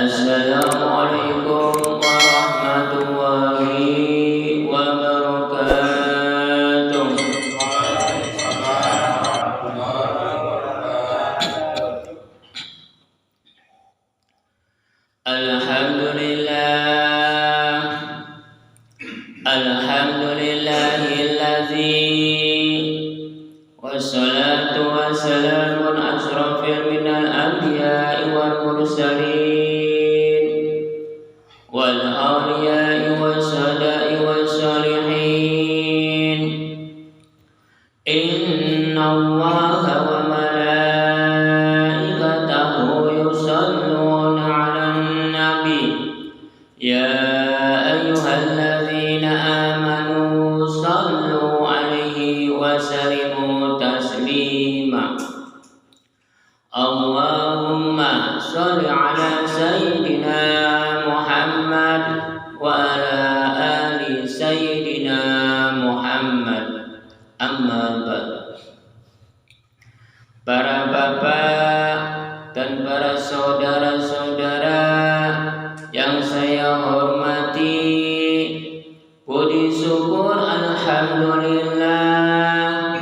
Assalamualaikum warahmatullahi wabarakatuh. Alhamdulillah, alhamdulillahillazi wassalatu wassalamu ala asrafil minal anbiya'i wal mursalin wal awliya'i wassada'i wassalihin. Inna Allaha wa malaikatahu yusalluna 'alan nabi ya ayyuhalladzina amanu sallu 'alaihi wa sallimu taslima. Allahumma shalli 'ala sayyidina Muhammad wa ala ali sayyidina Muhammad. Amma ba'd. Para bapak dan para saudara-saudara yang saya hormati, puji syukur alhamdulillah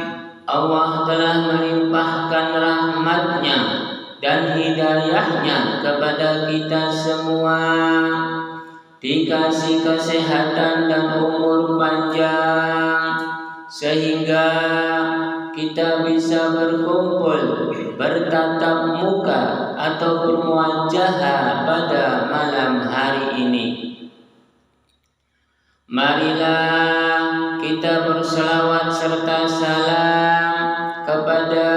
Allah telah melimpahkan rahmatnya dan hidayahnya kepada kita semua, dikasih kesehatan dan umur panjang sehingga kita bisa berkumpul bertatap muka atau bermuajah pada malam hari ini. Marilah kita berselawat serta salam kepada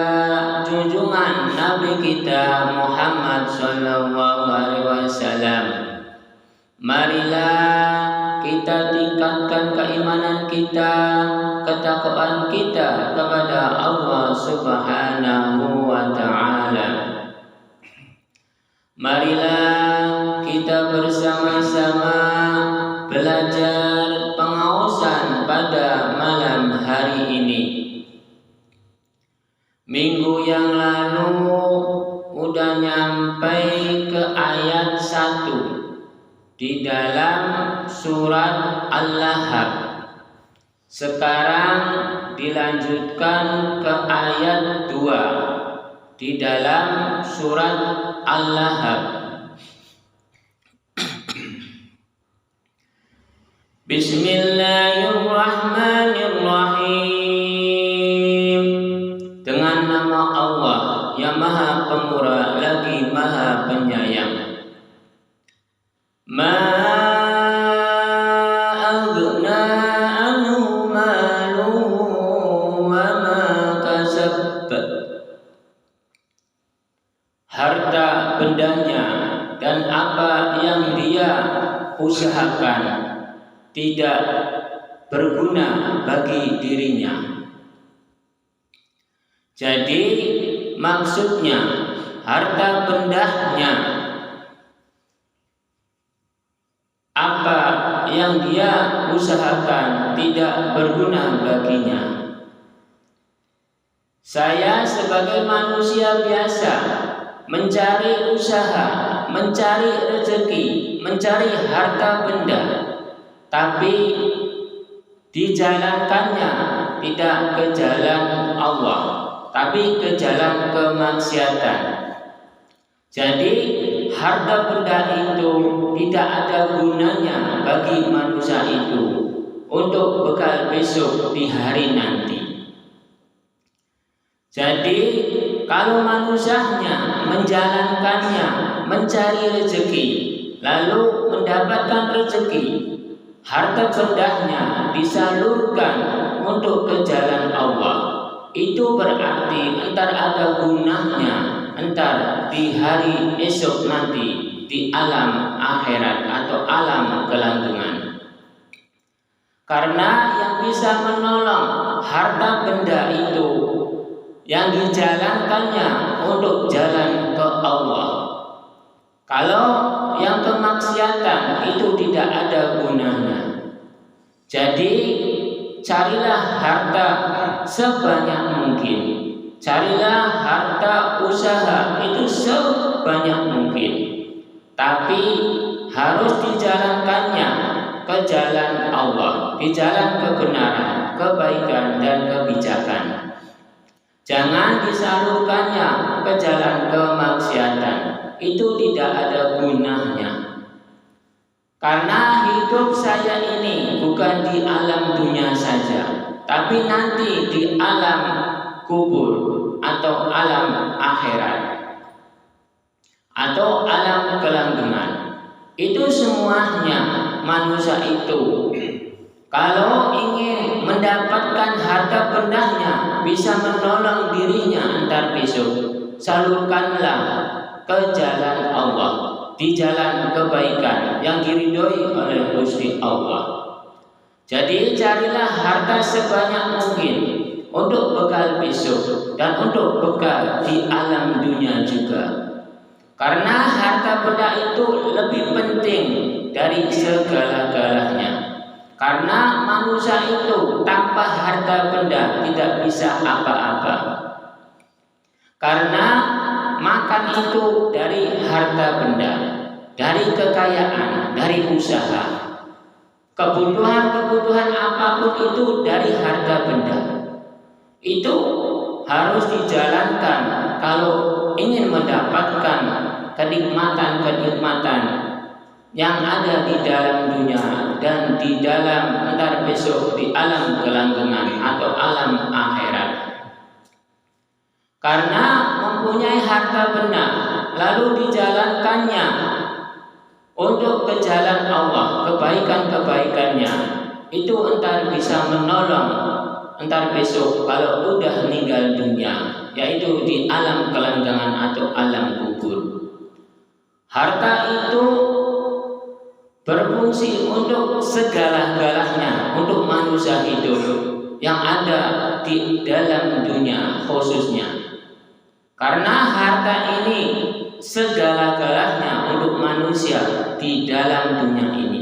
junjungan Nabi kita Muhammad sallallahu alaihi wasallam. Marilah kita tingkatkan keimanan kita, ketakwaan kita kepada Allah Subhanahu wa taala. Marilah kita bersama-sama belajar pengaosan pada malam hari ini. Minggu yang lalu udah nyampe ke ayat 1 di dalam surat Al-Lahab. Sekarang dilanjutkan ke ayat 2 di dalam surat Al-Lahab. Bismillahirrahmanirrahim. Dengan nama Allah yang Maha Pemurah lagi Maha Penyayang. Ma aghna anhu maluhu wa ma kasab. Harta bendanya dan apa yang dia usahakan tidak berguna bagi dirinya. Jadi maksudnya harta bendanya, apa yang dia usahakan tidak berguna baginya. Saya sebagai manusia biasa mencari usaha, mencari rezeki, mencari harta benda, tapi dijalankannya tidak ke jalan Allah, tapi ke jalan kemaksiatan. Jadi harta benda itu tidak ada gunanya bagi manusia itu untuk bekal besok di hari nanti. Jadi kalau manusianya menjalankannya, mencari rezeki, lalu mendapatkan rezeki, harta bendanya disalurkan untuk ke jalan Allah, itu berarti entar ada gunanya, entar di hari esok nanti di alam akhirat atau alam kelanggengan. Karena yang bisa menolong harta benda itu yang dijalankannya untuk jalan ke Allah. Kalau yang kemaksiatan itu tidak ada gunanya. Jadi carilah harta sebanyak mungkin. Carilah harta usaha itu sebanyak mungkin. tapi harus dijalankannya ke jalan Allah, di jalan kebenaran, kebaikan dan kebijakan. Jangan disalurkannya ke jalan kemaksiatan. Itu tidak ada gunanya. Karena hidup saya ini bukan di alam dunia saja, tapi nanti di alam kubur atau alam akhirat atau alam kelanggengan. Itu semuanya manusia itu kalau ingin mendapatkan harta bendanya, bisa menolong dirinya antar besok, salurkanlah ke jalan Allah, di jalan kebaikan yang diridhoi oleh Gusti Allah. Jadi carilah harta sebanyak mungkin untuk bekal besok dan untuk bekal di alam dunia juga. Karena harta benda itu lebih penting dari segala-galanya. Karena manusia itu tanpa harta benda tidak bisa apa-apa. Karena makan itu dari harta benda, dari kekayaan, dari usaha. Kebutuhan-kebutuhan apapun itu dari harta benda. Itu harus dijalankan kalau ingin mendapatkan kenikmatan-kenikmatan yang ada di dalam dunia dan di dalam entar besok di alam kelanggengan atau alam akhirat. Karena mempunyai harta benda lalu dijalankannya untuk ke jalan Allah, kebaikan-kebaikannya itu entar bisa menolong entar besok kalau udah meninggal dunia, yaitu di alam kelanggengan atau alam kubur. Harta itu berfungsi untuk segala-galanya, untuk manusia hidup yang ada di dalam dunia khususnya. Karena harta ini segala-galanya untuk manusia di dalam dunia ini.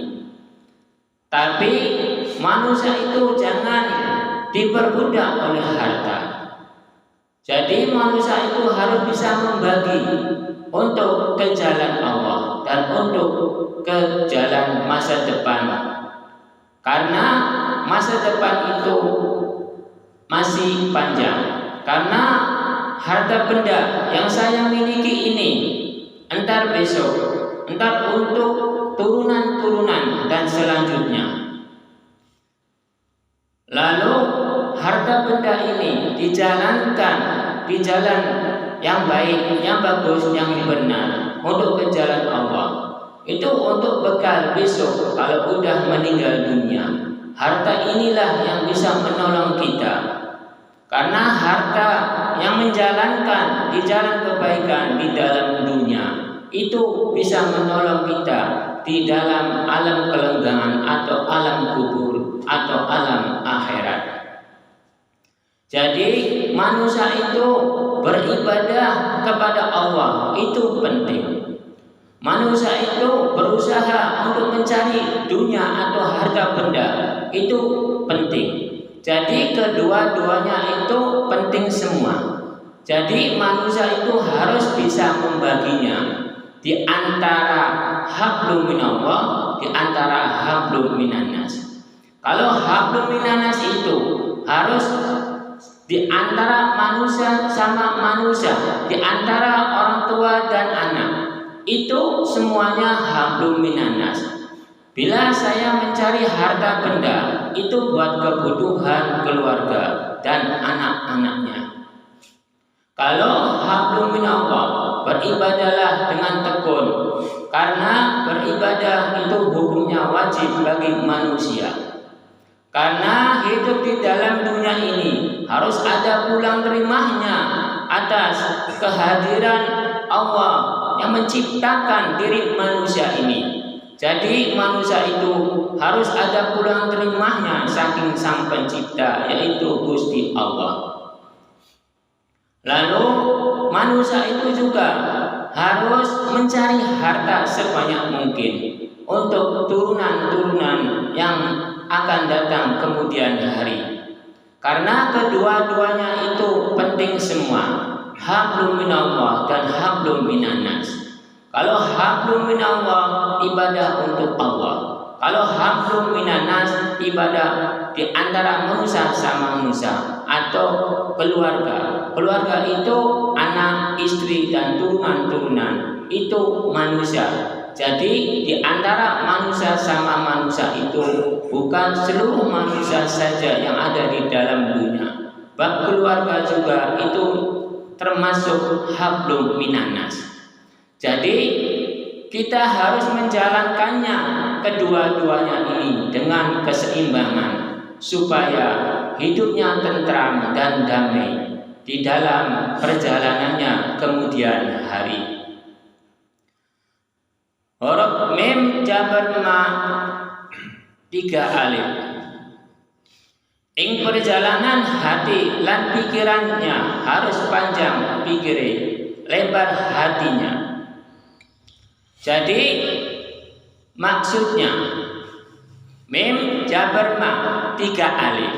Tapi manusia itu jangan diperbudak oleh harta. Jadi manusia itu harus bisa membagi untuk ke jalan Allah dan untuk ke jalan masa depan. Karena masa depan itu masih panjang. Karena harta benda yang saya miliki ini entar besok, entar untuk turunan-turunan dan selanjutnya. Lalu harta benda ini dijalankan di jalan yang baik, yang bagus, yang benar untuk ke jalan Allah. Itu untuk bekal besok kalau udah meninggal dunia. Harta inilah yang bisa menolong kita. Karena harta yang menjalankan di jalan kebaikan di dalam dunia itu bisa menolong kita di dalam alam kelanggengan atau alam kubur atau alam akhirat. Jadi manusia itu beribadah kepada Allah itu penting. Manusia itu berusaha untuk mencari dunia atau harta benda itu penting. Jadi kedua-duanya itu penting semua. Jadi manusia itu harus bisa membaginya di antara hablum minallah, di antara hablum minannas. Kalau hablum minannas itu harus di antara manusia sama manusia, di antara orang tua dan anak. Itu semuanya hablum minannas. Bila saya mencari harta benda, itu buat kebutuhan keluarga dan anak-anaknya. Kalau hablum minallah, beribadahlah dengan tekun. Karena beribadah itu hukumnya wajib bagi manusia. Karena hidup di dalam dunia ini harus ada pulang terimanya atas kehadiran Allah yang menciptakan diri manusia ini. Jadi manusia itu harus ada pulang terimanya saking sang pencipta, yaitu Gusti Allah. Lalu manusia itu juga harus mencari harta sebanyak mungkin untuk turunan-turunan yang akan datang kemudian hari. Karena kedua-duanya itu penting semua, hablum minallah dan hablum minannas. Kalau hablum minallah, ibadah untuk Allah. Kalau hablum minanas, ibadah di antara manusia sama manusia atau keluarga. Keluarga itu anak, istri dan turunan-turunan. Itu manusia. Jadi di antara manusia sama manusia itu bukan seluruh manusia saja yang ada di dalam dunia. Bab keluarga juga itu termasuk hablum minanas. Jadi kita harus menjalankannya kedua-duanya ini dengan keseimbangan supaya hidupnya tentram dan damai di dalam perjalanannya kemudian hari. Huruf mim jabar ma 3 alif. Ing perjalanan hati lan pikirannya harus panjang pikire, lebar hatinya. Jadi maksudnya mim jabar ma 3 alif.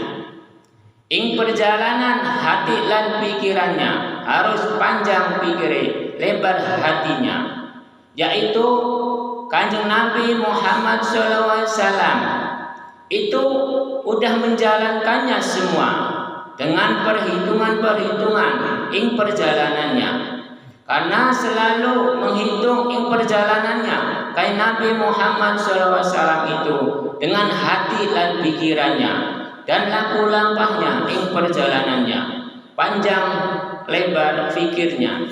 Ing perjalanan hati lan pikirannya harus panjang pikire, lebar hatinya. Yaitu Kanjeng Nabi Muhammad SAW itu udah menjalankannya semua dengan perhitungan-perhitungan ing perjalanannya. Karena selalu menghitung ing perjalanannya kayak Nabi Muhammad SAW itu dengan hati dan pikirannya dan laku lampahnya ing perjalanannya, panjang lebar fikirnya.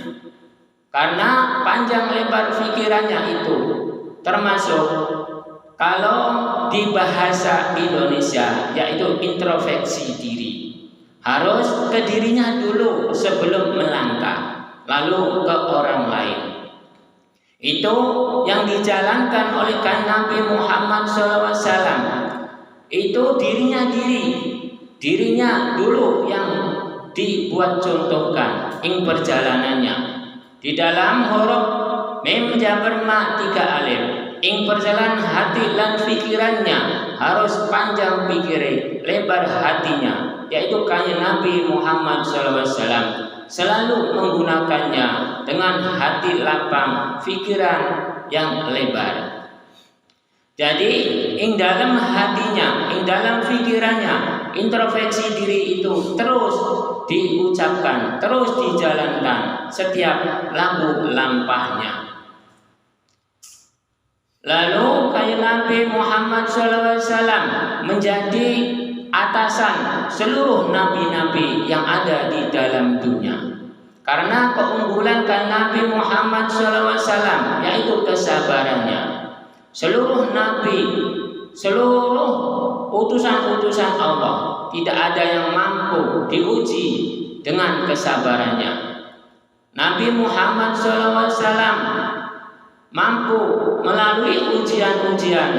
Karena panjang lebar pikirannya itu termasuk kalau di bahasa Indonesia yaitu introspeksi diri. Harus ke dirinya dulu sebelum melangkah, lalu ke orang lain. Itu yang dijalankan oleh Nabi Muhammad SAW. Itu dirinya dulu yang dibuat contohkan ing perjalanannya. Di dalam huruf mim jabar ma 3 alif, ing perjalanan hati lan pikirannya harus panjang pikire, lebar hatinya, yaitu Kanjeng Nabi Muhammad SAW selalu menggunakannya dengan hati lapang, pikiran yang lebar. Jadi ing dalam hatinya, ing dalam pikirannya, introspeksi diri itu terus diucapkan, terus dijalankan setiap laku lampahnya. Lalu kayak Nabi Muhammad SAW menjadi atasan seluruh nabi-nabi yang ada di dalam dunia. Karena keunggulan kayak Nabi Muhammad SAW yaitu kesabarannya. Seluruh nabi, seluruh utusan-utusan Allah tidak ada yang mampu diuji dengan kesabarannya. Nabi Muhammad SAW mampu melalui ujian-ujian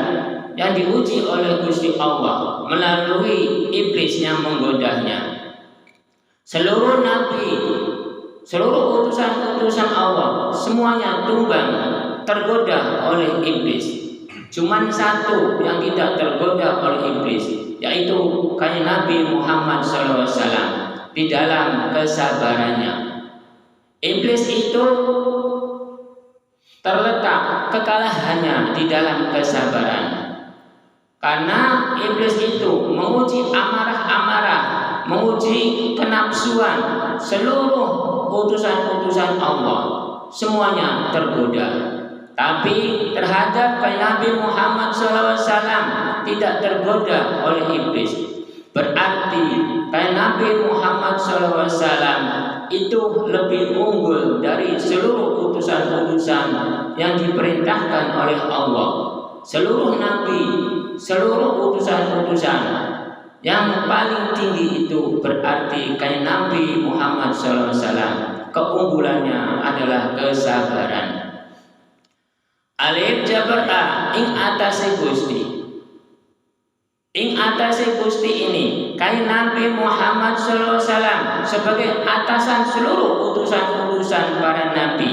yang diuji oleh Gusti Allah melalui iblis yang menggodanya. Seluruh nabi, seluruh utusan-utusan Allah semuanya tumbang tergoda oleh iblis. Cuman satu yang tidak tergoda oleh iblis, yaitu kayak Nabi Muhammad SAW di dalam kesabarannya. Iblis itu terletak kekalahannya di dalam kesabaran. Karena iblis itu menguji amarah-amarah, menguji kenafsuan seluruh utusan-utusan Allah, semuanya tergoda. Tapi terhadap Nabi Muhammad SAW tidak tergoda oleh iblis. Berarti Nabi Muhammad SAW itu lebih unggul dari seluruh utusan-utusan yang diperintahkan oleh Allah. Seluruh nabi, seluruh utusan-utusan yang paling tinggi itu berarti Nabi Muhammad SAW. Keunggulannya adalah kesabaran. Alif jabar a ing atase Gusti. Ing atase Gusti ini kain Nabi Muhammad SAW sebagai atasan seluruh utusan-utusan para nabi,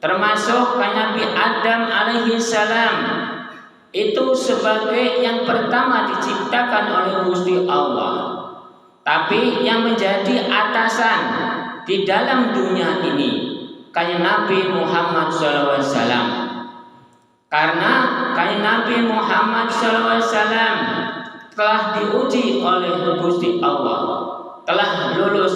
termasuk Nabi Adam alaihi salam itu sebagai yang pertama diciptakan oleh Gusti Allah, tapi yang menjadi atasan di dalam dunia ini kanjeng Nabi Muhammad SAW. Karena kanjeng Nabi Muhammad SAW telah diuji oleh Gusti Allah, telah lulus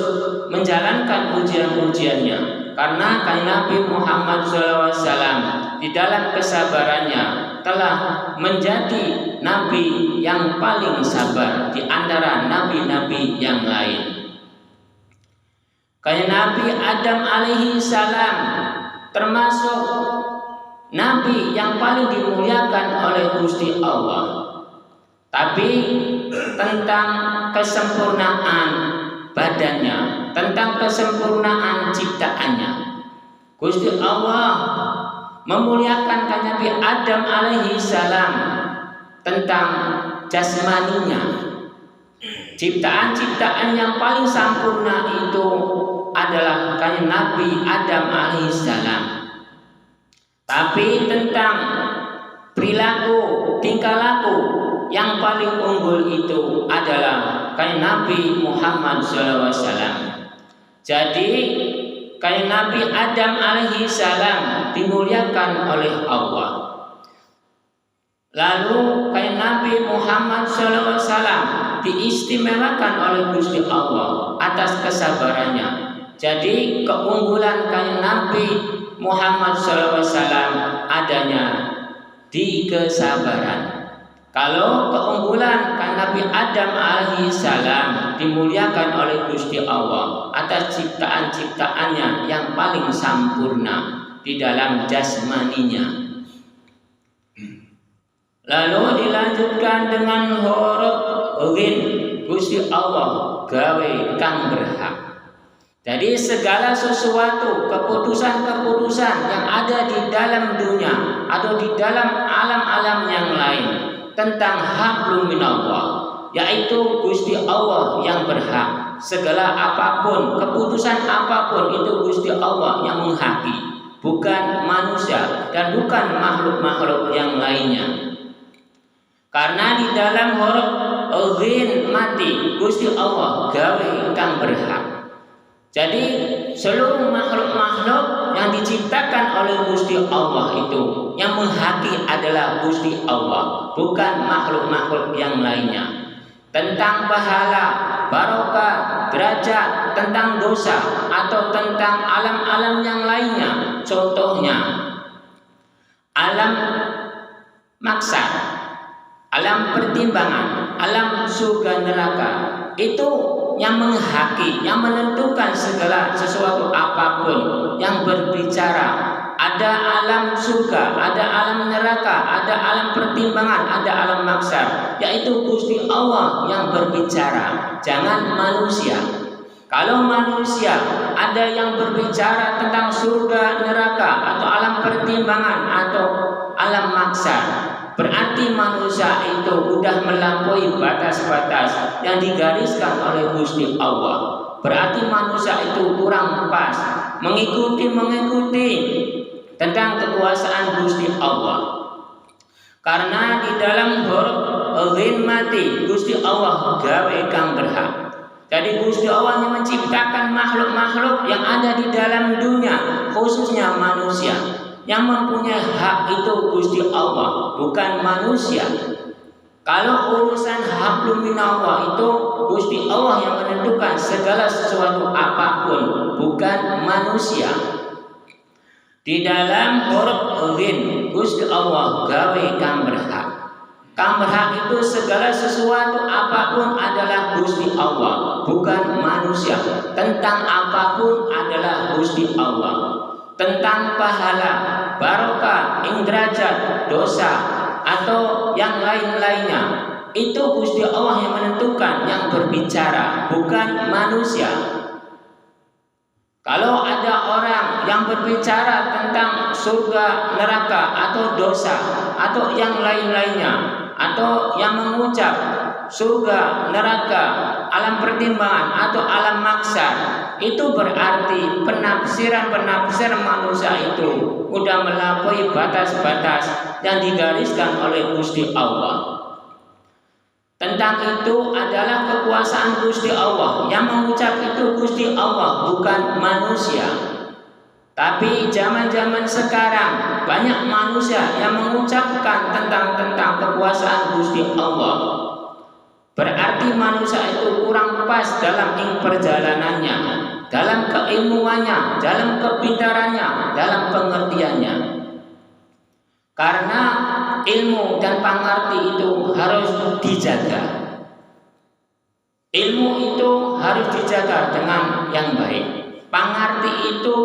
menjalankan ujian-ujiannya. Karena kanjeng Nabi Muhammad SAW di dalam kesabarannya telah menjadi nabi yang paling sabar di antara nabi-nabi yang lain. Kanjeng Nabi Adam alaihi salam termasuk nabi yang paling dimuliakan oleh Gusti Allah. Tapi tentang kesempurnaan badannya, tentang kesempurnaan ciptaannya, Gusti Allah memuliakan kanjeng Nabi Adam alaihi salam tentang jasmaninya. Ciptaan-ciptaan yang paling sempurna itu adalah kanjeng Nabi Adam alaihi salam. Tapi tentang perilaku, tingkah laku yang paling unggul itu adalah kanjeng Nabi Muhammad SAW. Jadi kanjeng Nabi Adam alaihi salam dimuliakan oleh Allah. Lalu kanjeng Nabi Muhammad SAW diistimewakan oleh Gusti Allah atas kesabarannya. Jadi keunggulan kanjeng Nabi Muhammad SAW adanya di kesabaran. Kalau keunggulan kanjeng Nabi Adam alaihi salam dimuliakan oleh Gusti Allah atas ciptaan-ciptaannya yang paling sempurna di dalam jasmaninya. Lalu dilanjutkan dengan huruf ghin, Gusti Allah gawe kang berhak. Jadi segala sesuatu, keputusan-keputusan yang ada di dalam dunia atau di dalam alam-alam yang lain tentang hablum minallah, yaitu Gusti Allah yang berhak. Segala apapun, keputusan apapun itu Gusti Allah yang menghaki, bukan manusia dan bukan makhluk-makhluk yang lainnya. Karena di dalam huruf ghin mati Gusti Allah gawe kang berhak. Jadi seluruh makhluk-makhluk yang diciptakan oleh Gusti Allah itu yang menghaki adalah Gusti Allah, bukan makhluk-makhluk yang lainnya. Tentang pahala, barokah, derajat, tentang dosa atau tentang alam-alam yang lainnya, contohnya alam maksar, alam pertimbangan, alam surga neraka, itu yang menghaki, yang menentukan segala sesuatu apapun, yang berbicara. Ada alam surga, ada alam neraka, ada alam pertimbangan, ada alam maksar, yaitu Gusti Allah yang berbicara, jangan manusia. Kalau manusia ada yang berbicara tentang surga, neraka, atau alam pertimbangan, atau alam maksar, berarti manusia itu sudah melampaui batas-batas yang digariskan oleh Gusti Allah. Berarti manusia itu kurang pas, mengikuti tentang kekuasaan Gusti Allah. Karena di dalam huruf ghin mati Gusti Allah gawe kang berhak. Jadi Gusti Allah yang menciptakan makhluk-makhluk yang ada di dalam dunia, khususnya manusia. Yang mempunyai hak itu Gusti Allah, bukan manusia. Kalau urusan hablum minallah itu Gusti Allah yang menentukan segala sesuatu apapun, bukan manusia. Di dalam huruf ghin Gusti Allah gawe kang berhak. Kang berhak itu segala sesuatu apapun adalah Gusti Allah, bukan manusia. Tentang apapun adalah Gusti Allah. Tentang pahala, barokah, derajat, dosa, atau yang lain-lainnya, itu Gusti Allah yang menentukan, yang berbicara, bukan manusia. Kalau ada orang yang berbicara tentang surga, neraka, atau dosa, atau yang lain-lainnya, atau yang mengucap surga, neraka, alam pertimbangan, atau alam maksar, itu berarti penafsiran manusia itu sudah melampaui batas-batas yang digariskan oleh Gusti Allah. Tentang itu adalah kekuasaan Gusti Allah. Yang mengucap itu Gusti Allah, bukan manusia. Tapi zaman-zaman sekarang banyak manusia yang mengucapkan tentang kekuasaan Gusti Allah. Berarti manusia itu kurang pas dalam perjalanannya, dalam keilmuannya, dalam kepintarannya, dalam pengertiannya. Karena ilmu dan pangerti itu harus dijaga. Ilmu itu harus dijaga dengan yang baik. Pangerti itu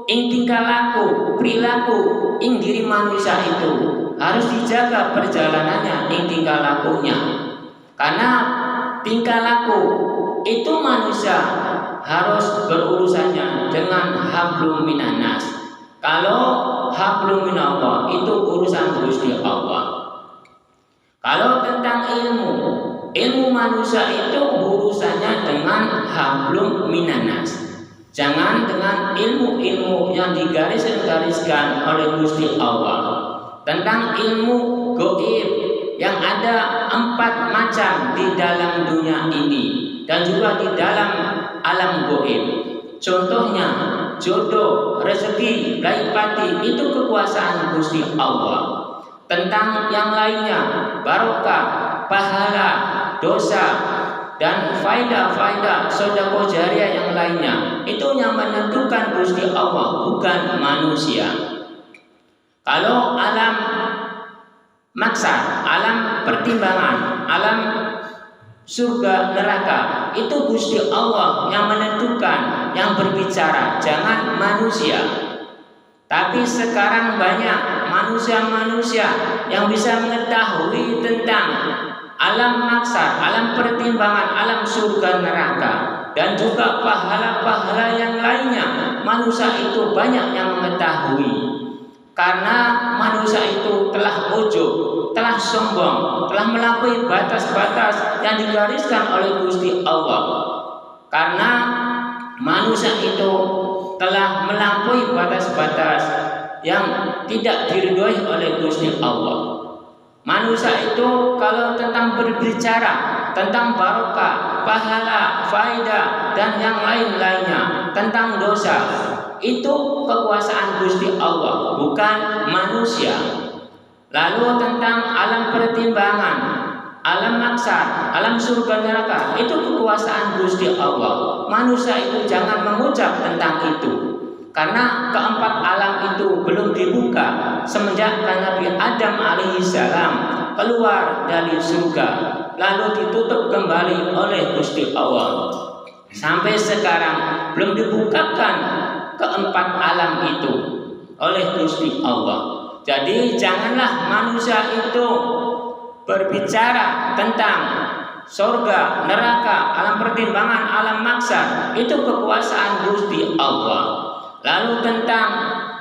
tingkah laku, perilaku, diri manusia itu harus dijaga perjalanannya, tingkah lakunya. Karena tingkah laku itu manusia harus berurusannya dengan hablum minan nas. Kalau hablum minallah itu urusan Gusti Allah. Kalau tentang ilmu manusia itu urusannya dengan hablum minan nas. Jangan dengan ilmu-ilmu yang digaris-gariskan oleh Gusti Allah. Tentang ilmu gaib yang ada 4 macam di dalam dunia ini dan juga di dalam alam gaib. Contohnya jodoh, rezeki, laipati itu kekuasaan Gusti Allah. Tentang yang lainnya barokah, pahala, dosa, dan faidah sedekah jariah yang lainnya itu yang menentukan Gusti Allah, bukan manusia. Kalau alam maksar, alam pertimbangan, alam surga neraka itu Gusti Allah yang menentukan, yang berbicara, jangan manusia. Tapi sekarang banyak manusia-manusia yang bisa mengetahui tentang alam maksar, alam pertimbangan, alam surga neraka, dan juga pahala-pahala yang lainnya. Manusia itu banyak yang mengetahui. Karena manusia itu telah ujub, telah sombong, telah melampaui batas-batas yang digariskan oleh Gusti Allah. Karena manusia itu telah melampaui batas-batas yang tidak diridhoi oleh Gusti Allah. Manusia itu kalau tentang berbicara tentang barokah, pahala, faidah, dan yang lain-lainnya, tentang dosa, itu kekuasaan Gusti Allah, bukan manusia. Lalu tentang alam pertimbangan, alam maksar, alam surga neraka, itu kekuasaan Gusti Allah. Manusia itu jangan mengucap tentang itu. Karena keempat alam itu belum dibuka semenjak Nabi Adam alaihissalam keluar dari surga, lalu ditutup kembali oleh Gusti Allah. Sampai sekarang belum dibukakan keempat alam itu oleh Gusti Allah. Jadi janganlah manusia itu berbicara tentang surga, neraka, alam pertimbangan, alam maksar, itu kekuasaan Gusti Allah. Lalu tentang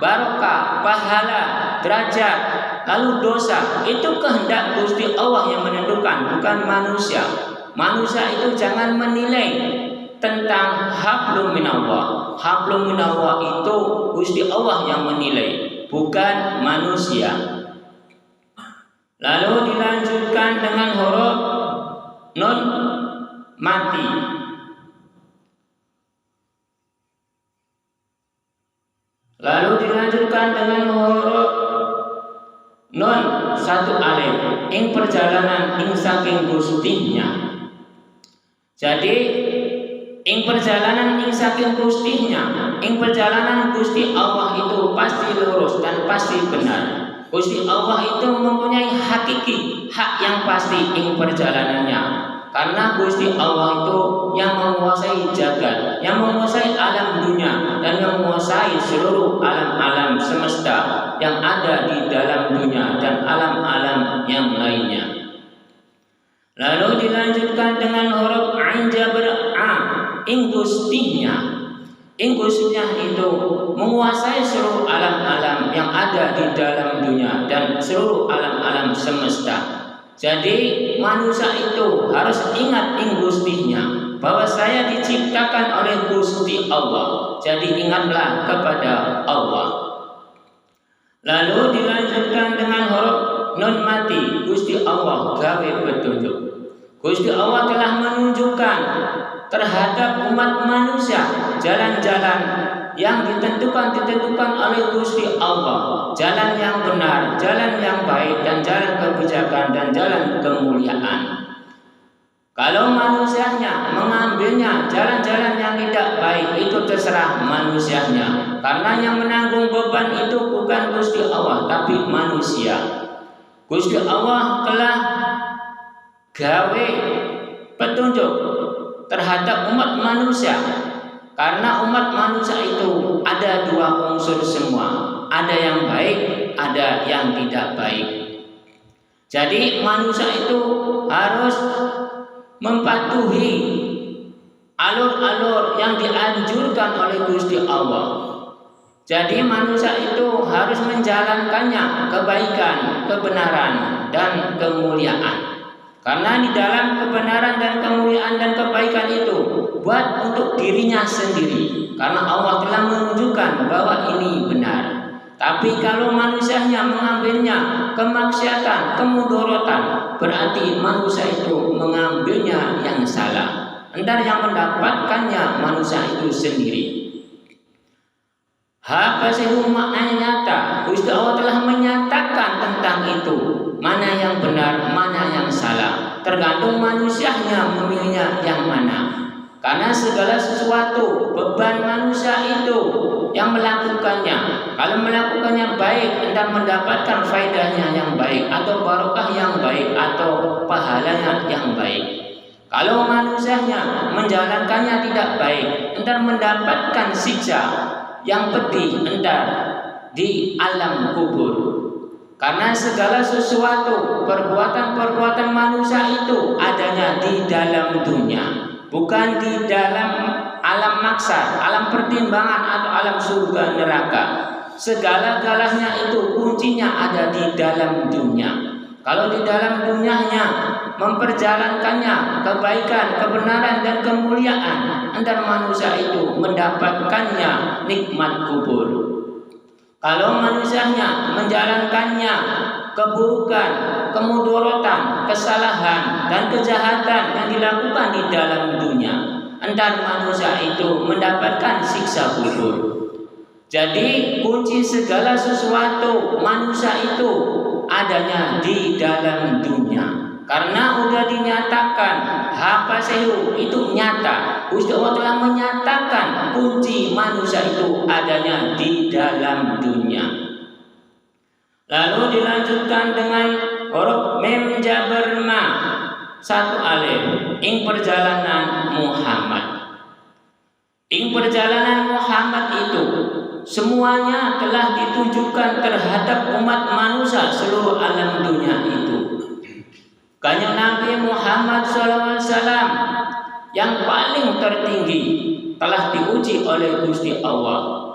barokah, pahala, derajat, lalu dosa, itu kehendak Gusti Allah yang menentukan, bukan manusia. Manusia itu jangan menilai tentang hablum minallah. Hablum minallah itu Gusti Allah yang menilai, bukan manusia. Lalu dilanjutkan dengan huruf nun mati. Lalu dilanjutkan dengan huruf nun 1 alif ing perjalanan ing saking gustihnya. Jadi ing perjalanan ing saking gustihnya, ing perjalanan Gusti Allah itu pasti lurus dan pasti benar. Gusti Allah itu mempunyai hakiki, hak yang pasti ing perjalanannya. Karena Gusti Allah itu yang menguasai jagat, yang menguasai alam dunia, dan yang menguasai seluruh alam-alam semesta yang ada di dalam dunia dan alam-alam yang lainnya. Lalu dilanjutkan dengan huruf ain jabr a, ing gustihnya. Ing gustihnya itu menguasai seluruh alam-alam yang ada di dalam dunia dan seluruh alam-alam semesta. Jadi manusia itu harus ingat ing gustihnya, bahwa saya diciptakan oleh Gusti Allah. Jadi ingatlah kepada Allah. Lalu dilanjutkan dengan huruf nun mati. Gusti Allah gawe petunjuk. Gusti Allah telah menunjukkan terhadap umat manusia jalan-jalan yang ditentukan oleh Gusti Allah, jalan yang benar, jalan yang baik, dan jalan kebijakan dan jalan kemuliaan. Kalau manusianya mengambilnya jalan-jalan yang tidak baik, itu terserah manusianya, karena yang menanggung beban itu bukan Gusti Allah tapi manusia. Gusti Allah telah gawe petunjuk terhadap umat manusia, karena umat manusia itu ada dua unsur semua, ada yang baik, ada yang tidak baik. Jadi manusia itu harus mematuhi alur-alur yang dianjurkan oleh Gusti Allah. Jadi manusia itu harus menjalankannya, kebaikan, kebenaran, dan kemuliaan. Karena di dalam kebenaran dan kemuliaan dan kebaikan itu buat untuk dirinya sendiri, karena Allah telah menunjukkan bahwa ini benar. Tapi kalau manusianya mengambilnya kemaksiatan, kemudorotan, berarti manusia itu mengambilnya yang salah. Entar yang mendapatkannya manusia itu sendiri. Hakasihu maknanya nyata. Gusti Allah telah menyatakan tentang itu, mana yang benar, mana yang salah. Tergantung manusianya memilihnya yang mana. Karena segala sesuatu beban manusia itu yang melakukannya. Kalau melakukannya baik, entah mendapatkan faedahnya yang baik, atau barokah yang baik, atau pahalanya yang baik. Kalau manusianya menjalankannya tidak baik, entah mendapatkan siksa yang pedih entar di alam kubur. Karena segala sesuatu perbuatan-perbuatan manusia itu adanya di dalam dunia, bukan di dalam alam maksar, alam pertimbangan atau alam surga neraka. Segala-galanya itu kuncinya ada di dalam dunia. Kalau di dalam dunianya memperjalankannya kebaikan, kebenaran, dan kemuliaan, antar manusia itu mendapatkannya nikmat kubur. Kalau manusianya menjalankannya keburukan, kemudorotan, kesalahan, dan kejahatan yang dilakukan di dalam dunia, antar manusia itu mendapatkan siksa kubur. Jadi kunci segala sesuatu manusia itu adanya di dalam dunia. Karena sudah dinyatakan hakasihu itu nyata. Gusti Allah telah menyatakan kunci manusia itu adanya di dalam dunia. Lalu dilanjutkan dengan huruf mim jabar ma, satu alif, ing perjalanan Muhammad. Ing perjalanan Muhammad itu semuanya telah ditujukan terhadap umat manusia seluruh alam dunia itu. Kanjeng Nabi Muhammad SAW yang paling tertinggi telah diuji oleh Gusti Allah.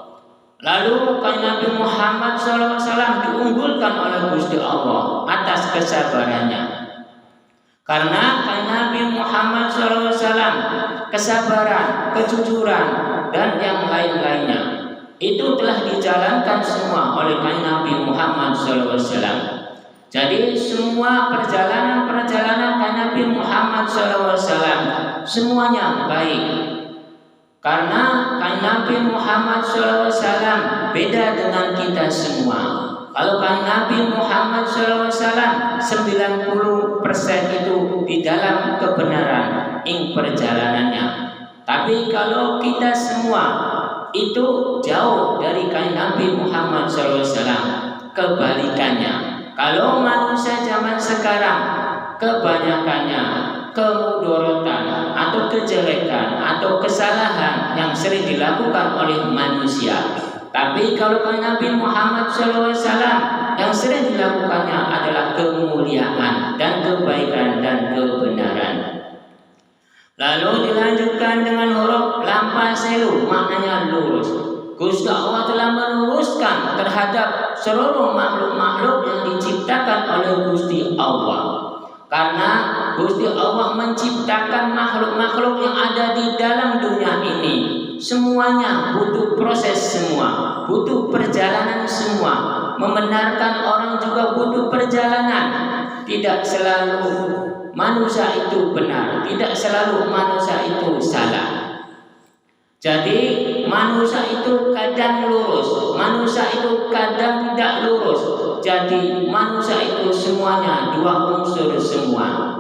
Lalu kanjeng Nabi Muhammad SAW diunggulkan oleh Gusti Allah atas kesabarannya. Karena kanjeng Nabi Muhammad SAW kesabaran, kejujuran, dan yang lain-lainnya itu telah dijalankan semua oleh kanjeng Nabi Muhammad SAW. Jadi semua perjalanan Nabi Muhammad SAW semuanya baik. Karena Nabi Muhammad SAW beda dengan kita semua. Kalau Nabi Muhammad SAW 90% itu di dalam kebenaran ing perjalanannya. Tapi kalau kita semua itu jauh dari Nabi Muhammad SAW, kebalikannya. Kalau manusia zaman sekarang kebanyakannya kemudorotan atau kejelekan atau kesalahan yang sering dilakukan oleh manusia. Tapi kalau Nabi Muhammad SAW yang sering dilakukannya adalah kemuliaan dan kebaikan dan kebenaran. Lalu dilanjutkan dengan huruf lam fasilu, maknanya lurus. Gusti Allah telah meluruskan terhadap seluruh makhluk-makhluk yang diciptakan oleh Gusti Allah. Karena Gusti Allah menciptakan makhluk-makhluk yang ada di dalam dunia ini, semuanya butuh proses semua, butuh perjalanan semua. Membenarkan orang juga butuh perjalanan. Tidak selalu manusia itu benar, tidak selalu manusia itu salah. Jadi manusia itu kadang lurus, manusia itu kadang tidak lurus. Jadi manusia itu semuanya dua unsur semua.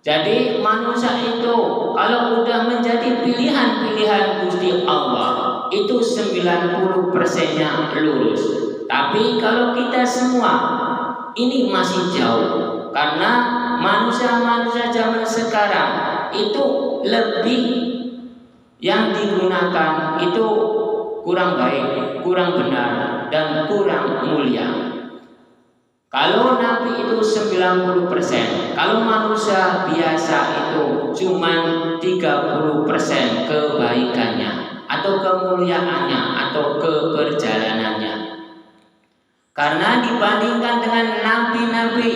Jadi manusia itu kalau udah menjadi pilihan-pilihan Gusti Allah, itu 90%-nya lurus. Tapi kalau kita semua ini masih jauh, karena manusia-manusia zaman sekarang itu lebih yang digunakan itu kurang baik, kurang benar, dan kurang mulia. Kalau Nabi itu 90%, kalau manusia biasa itu cuma 30% kebaikannya, atau kemuliaannya, atau keberjalanannya. Karena dibandingkan dengan nabi-nabi,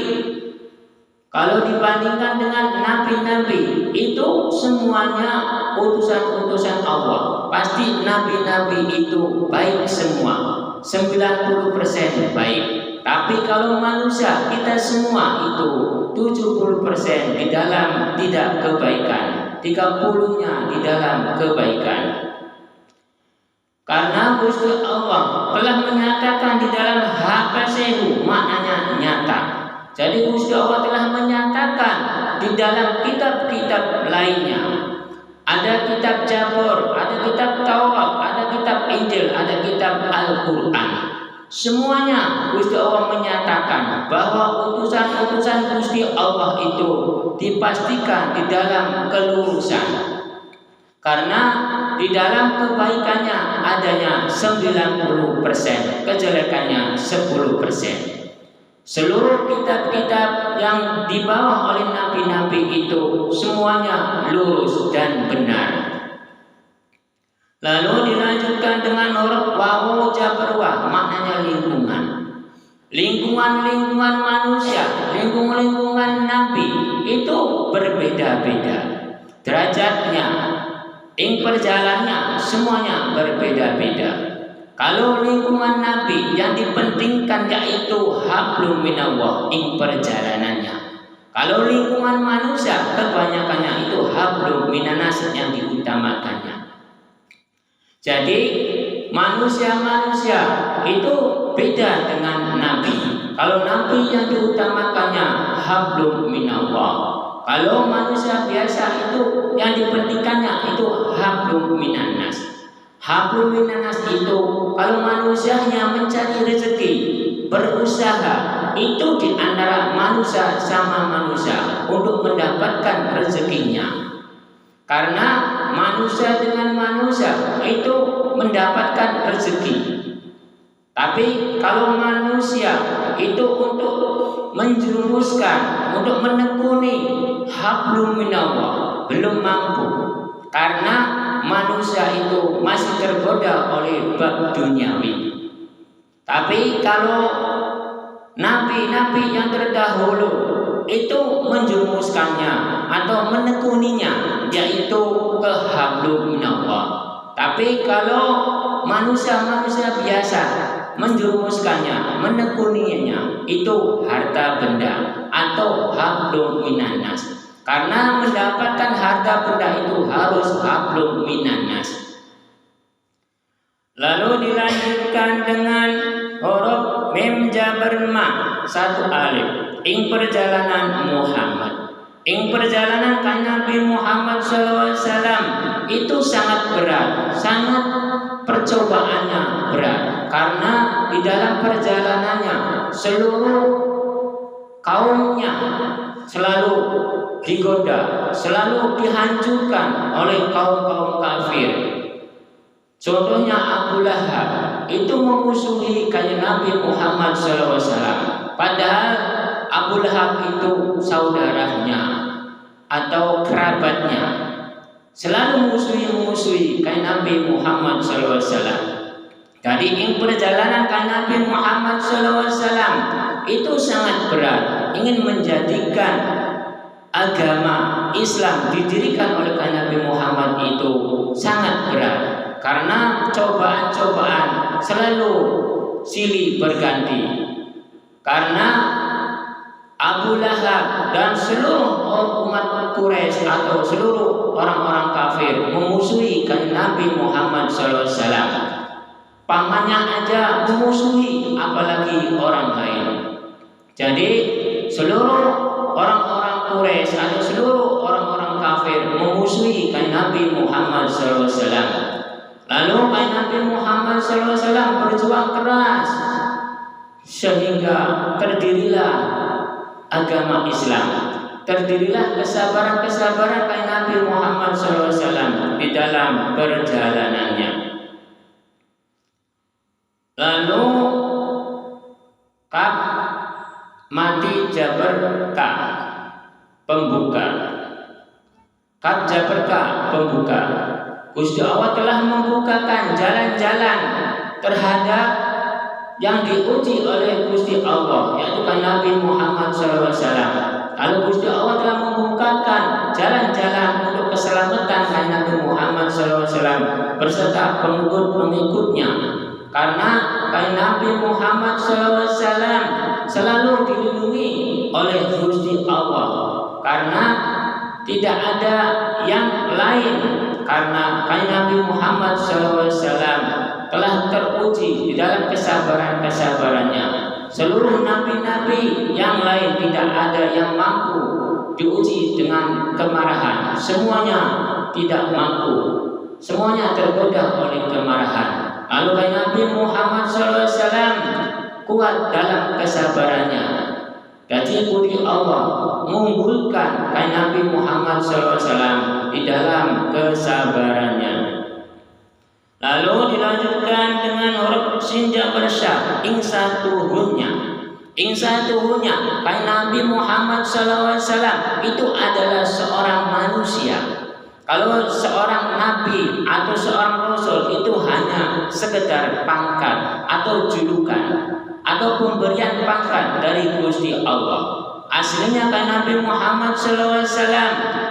kalau dibandingkan dengan nabi-nabi itu semuanya utusan-utusan Allah. Pasti nabi-nabi itu baik semua, 90% baik. Tapi kalau manusia kita semua itu 70% di dalam tidak kebaikan, 30-nya di dalam kebaikan. Karena Gusti Allah telah menyatakan di dalam Haqasehu, maknanya nyata. Jadi Gusti Allah telah menyatakan di dalam kitab-kitab lainnya. Ada kitab Jabur, ada kitab Taurat, ada kitab Injil, ada kitab Al-Quran. Semuanya Gusti Allah menyatakan bahwa utusan-utusan Gusti Allah itu dipastikan di dalam kelurusan. Karena di dalam kebaikannya adanya 90%, kejelekannya 10%. Seluruh kitab-kitab yang dibawa oleh nabi-nabi itu semuanya lurus dan benar. Lalu dilanjutkan dengan huruf wawu jabarwah, maknanya lingkungan. Lingkungan manusia, lingkungan nabi itu berbeda-beda. Derajatnya, perjalanannya semuanya berbeda-beda. Kalau lingkungan nabi yang dipentingkan yaitu hablum minallah, perjalanannya. Kalau lingkungan manusia kebanyakannya itu hablum minanas yang diutamakannya. Jadi manusia-manusia itu beda dengan nabi. Kalau nabi yang diutamakannya hablum minallah. Kalau manusia biasa itu yang dipentingkannya itu hablum minanas. Hablum minanas itu kalau manusianya mencari rezeki, berusaha, itu di antara manusia sama manusia untuk mendapatkan rezekinya. Karena manusia dengan manusia itu mendapatkan rezeki. Tapi kalau manusia itu untuk menjerumuskan, untuk menekuni hablum minallah belum mampu. Karena manusia itu masih tergoda oleh bab duniawi. Tapi kalau nabi-nabi yang terdahulu itu menjerumuskannya atau menekuninya, yaitu ke hablum minallah. Tapi kalau manusia-manusia biasa menjerumuskannya, menekuninya, itu harta benda atau hablum minanas. Karena mendapatkan harta benda itu harus hablum minanas. Lalu dilanjutkan dengan huruf mim jabar ma, satu alif. Perjalanan Muhammad. Perjalanan kan Nabi Muhammad SAW itu sangat berat, sangat percobaannya berat. Karena di dalam perjalanannya seluruh kaumnya selalu digoda, selalu dihancurkan oleh kaum-kaum kafir. Contohnya Abu Lahab itu memusuhi kanjeng Nabi Muhammad SAW. Padahal Abu Lahab itu saudaranya atau kerabatnya, selalu musuhi kanjeng Nabi Muhammad SAW. Jadi perjalanan kanjeng Nabi Muhammad SAW itu sangat berat, ingin menjadikan agama Islam didirikan oleh kanjeng Nabi Muhammad itu sangat berat. Karena cobaan-cobaan selalu silih berganti. Karena Abu Lahab dan seluruh umat Quraisy atau seluruh orang-orang kafir memusuhi kan Nabi Muhammad SAW. Pamannya aja memusuhi, apalagi orang lain. Jadi seluruh orang-orang Quraisy atau seluruh orang-orang kafir memusuhi kan Nabi Muhammad SAW. Lalu kan Nabi Muhammad SAW berjuang keras sehingga terdirilah agama Islam, terdirilah kesabaran-kesabaran kayak Nabi Muhammad SAW di dalam perjalanannya. Lalu Ka'ab mati Jabarka pembuka. Ka'ab Jabarka pembuka. Gusti Allah telah membukakan jalan-jalan terhadap yang diuji oleh Gusti Allah, yaitu kan Nabi Muhammad SAW. Lalu Gusti Allah telah membukakan jalan-jalan untuk keselamatan kan Nabi Muhammad SAW beserta pengikut-pengikutnya. Karena kan Nabi Muhammad SAW selalu dilindungi oleh Gusti Allah, karena tidak ada yang lain. Karena kan Nabi Muhammad SAW telah teruji di dalam kesabaran-kesabarannya. Seluruh nabi-nabi yang lain tidak ada yang mampu diuji dengan kemarahan. Semuanya tidak mampu. Semuanya tergoda oleh kemarahan. Lalu Nabi Muhammad SAW kuat dalam kesabarannya. Jadi Gusti Allah mengunggulkan Nabi Muhammad SAW di dalam kesabarannya. Lalu dilanjutkan dengan huruf sin jabar syah, ing satuhunnya. Ing satuhunnya, kan Nabi Muhammad SAW itu adalah seorang manusia. Kalau seorang nabi atau seorang rasul itu hanya sekedar pangkat atau julukan atau pemberian pangkat dari Gusti Allah. Aslinya kan Nabi Muhammad SAW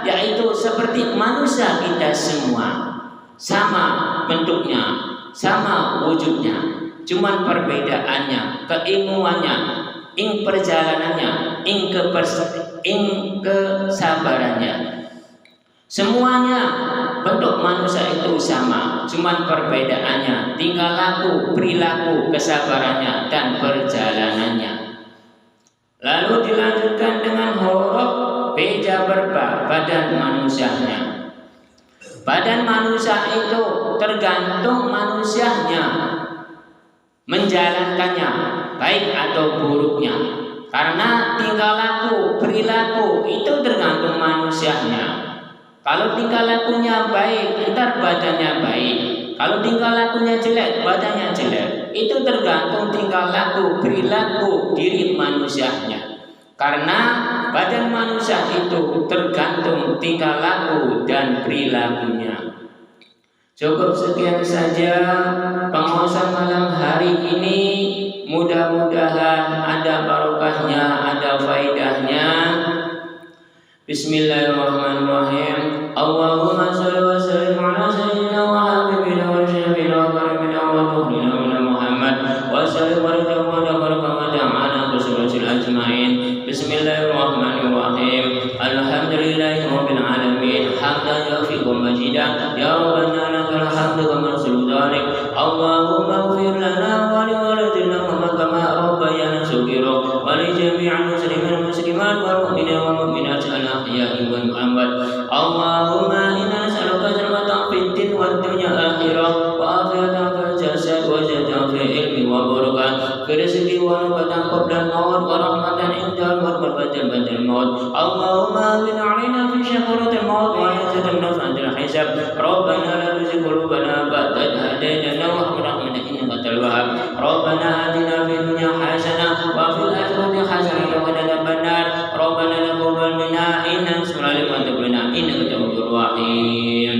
yaitu seperti manusia kita semua, sama bentuknya, sama wujudnya, cuman perbedaannya, keilmuannya, ing perjalanannya, ing kesabarannya. Semuanya bentuk manusia itu sama, cuman perbedaannya tingkah laku, perilaku, kesabarannya dan perjalanannya. Lalu dilanjutkan dengan huruf B jabar ba, badan manusianya. Badan manusia itu tergantung manusianya menjalankannya, baik atau buruknya. Karena tingkah laku, perilaku itu tergantung manusianya. Kalau tingkah lakunya baik, ntar badannya baik. Kalau tingkah lakunya jelek, badannya jelek. Itu tergantung tingkah laku, perilaku diri manusianya. Karena badan manusia itu tergantung tingkah laku dan perilakunya. Cukup sekian saja pengawasan malam hari ini. Mudah-mudahan ada barokahnya, ada faedahnya. Bismillahirrahmanirrahim. Allahumma shalli wa sallim ala sayyidina wa habibina wa syafiina wa karimina wa nuhlina Muhammad wa sallim wa rahmatullahi wa barakatuh ala rasulil ajmain. Bismillahirrahmanirrahim. Alhamdulillahi rabbil alamin. Hamdan yafiqu majidan ya rabbana lakal hamdu kama rasul dzalik. Allahumma ighfir lana wa li walidina wa kama rabbayana shaghira wa li jami'il muslimin wal muslimat wal mu'minina wal mu'minat al-ahya'i wal amwat. Allahumma inna nas'aluka salamatan fid din wad dunya akhirah wa afiyatan fil jasad wa ziyadatan fil ilmi wa barakah fi rizqi wa nabatan qabla al-maut wa rahmatan indal maut wa badal maut. Allahumma amin alaina fi syahratil maut wa yazidna naf'atil hisab. Rabbana la tuzigh qulubana ba'da idh hadaytana wa hab lana min ladunka rahmatan wahhab. Rabbana atina fid dunya hasanah wa fil akhirati hasanah wa qina adzabannar. Rabbana taqabbal minna innaka antal samiul innaka tawwabur rahim.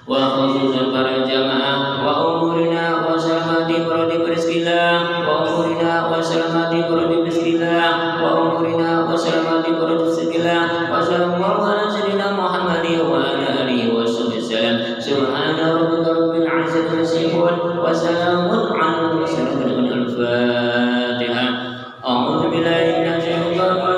Wa khususan para jamaah wa umurina wa salamati beradi berizkillah wa umurina wa salamati beradi berizkillah wa umurina wa salamati beradi berizkillah wa sallallahu ala sayyidina Muhammadi wa ala alihi wa sallam. Subhana rabbika rabbil izzati yasifun wa salamun ala al-mursalin. Al-Fatihah. A'udzu billahi minasy syaithanir